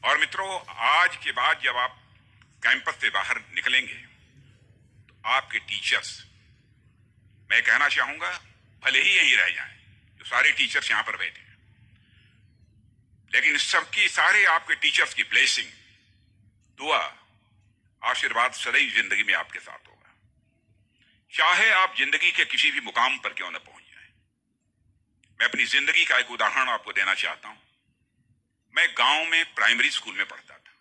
और मित्रों, आज के बाद जब आप कैंपस से बाहर निकलेंगे तो आपके टीचर्स, मैं कहना चाहूंगा, भले ही यहीं रह जाएं, जो सारे टीचर्स यहां पर बैठे हैं, लेकिन सबकी, सारे आपके टीचर्स की ब्लेसिंग, दुआ, आशीर्वाद सदैव जिंदगी में आपके साथ होगा, चाहे आप जिंदगी के किसी भी मुकाम पर क्यों न पहुंच जाएं। मैं अपनी जिंदगी का एक उदाहरण आपको देना चाहता हूं। मैं गांव में प्राइमरी स्कूल में पढ़ता था।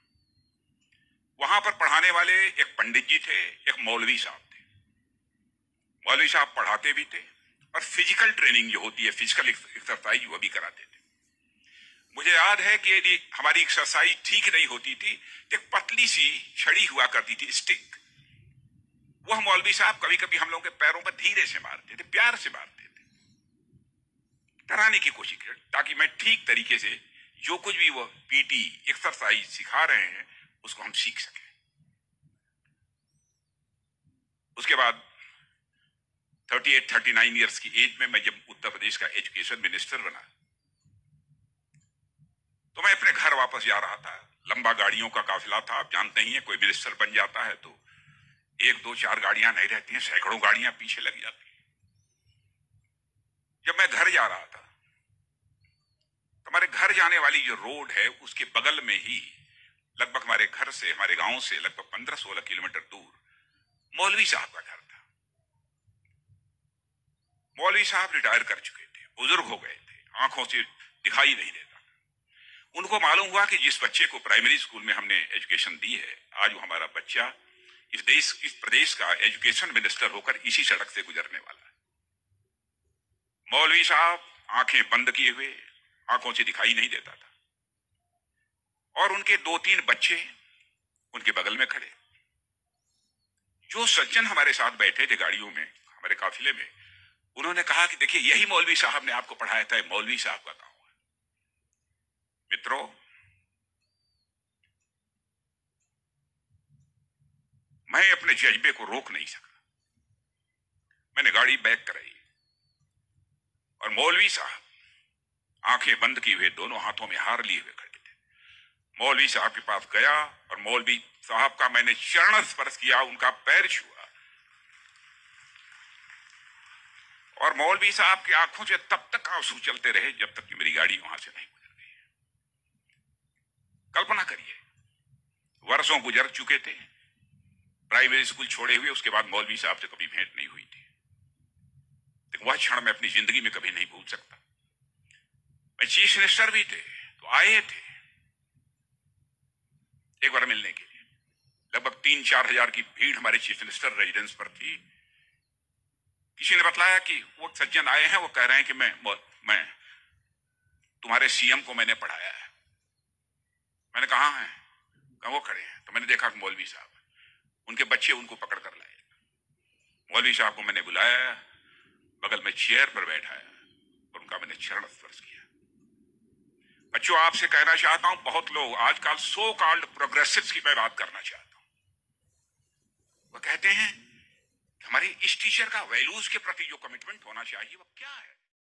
वहां पर पढ़ाने वाले एक पंडित जी थे, एक मौलवी साहब थे। मौलवी साहब पढ़ाते भी थे और फिजिकल ट्रेनिंग जो होती है, फिजिकल एक्सरसाइज, वो भी कराते थे। मुझे याद है कि यदि हमारी एक्सरसाइज ठीक नहीं होती थी तो एक पतली सी छड़ी हुआ करती थी, स्टिक, वह मौलवी साहब कभी कभी हम लोगों के पैरों पर धीरे से मारते थे, प्यार से मारते थे, डराने की कोशिश की, ताकि मैं ठीक तरीके से जो कुछ भी वो पीटी एक्सरसाइज सिखा रहे हैं उसको हम सीख सकें। उसके बाद 38-39 ईयर्स की एज में मैं जब उत्तर प्रदेश का एजुकेशन मिनिस्टर बना तो मैं अपने घर वापस जा रहा था। लंबा गाड़ियों का काफिला था, आप जानते ही हैं, कोई मिनिस्टर बन जाता है तो 1-2-4 गाड़ियां नहीं रहती हैं, सैकड़ों गाड़ियां पीछे लग जाती हैं। जब मैं घर जा रहा था तो हमारे घर जाने वाली जो रोड है उसके बगल में ही, लगभग हमारे घर से, हमारे गांव से लगभग 15-16 किलोमीटर दूर मौलवी साहब का घर था। मौलवी साहब रिटायर कर चुके थे, बुजुर्ग हो गए थे, आंखों से दिखाई नहीं देता। उनको मालूम हुआ कि जिस बच्चे को प्राइमरी स्कूल में हमने एजुकेशन दी है, आज वो हमारा बच्चा इस प्रदेश का एजुकेशन मिनिस्टर होकर इसी सड़क से गुजरने वाला है। मौलवी साहब आंखें बंद किए हुए, आंखों से दिखाई नहीं देता था, और उनके 2-3 बच्चे उनके बगल में खड़े। जो सज्जन हमारे साथ बैठे थे गाड़ियों में, हमारे काफिले में, उन्होंने कहा कि देखिए, यही मौलवी साहब ने आपको पढ़ाया था, मौलवी साहब का गांव है। मित्रों, मैं अपने जज्बे को रोक नहीं सका। मैंने गाड़ी बैक कराई और मौलवी साहब आंखें बंद किए हुए, दोनों हाथों में हार लिए हुए खड़े थे। मौलवी साहब के पास गया और मौलवी साहब का मैंने चरण स्पर्श किया, उनका पैर छुआ, और मौलवी साहब की आंखों से तब तक आंसू चलते रहे जब तक कि मेरी गाड़ी वहां से नहीं गुजर गई। कल्पना करिए, वर्षों गुजर चुके थे, प्राइमरी स्कूल छोड़े हुए, उसके बाद मौलवी साहब से कभी भेंट नहीं हुई थी, लेकिन वह क्षण मैं अपनी जिंदगी में कभी नहीं भूल सकता। मैं चीफ मिनिस्टर भी थे तो आए थे एक बार मिलने के लिए। लगभग 3-4 हजार की भीड़ हमारे चीफ मिनिस्टर रेजिडेंस पर थी। किसी ने बताया कि वो सज्जन आए हैं, वो कह रहे हैं कि मैं तुम्हारे सीएम को मैंने पढ़ाया है। मैंने कहा है, कहा वो खड़े हैं। तो मैंने देखा कि मौलवी साहब, उनके बच्चे उनको पकड़ कर लाए। मौलवी साहब को मैंने बुलाया, बगल में चेयर पर बैठाया और उनका मैंने चरण स्पर्श किया। बच्चों, आपसे कहना चाहता हूं, बहुत लोग आजकल सो कॉल्ड प्रोग्रेसिव्स की मैं बात करना चाहता हूं, वो कहते हैं कि हमारी इस टीचर का वैल्यूज के प्रति जो कमिटमेंट होना चाहिए वो क्या है।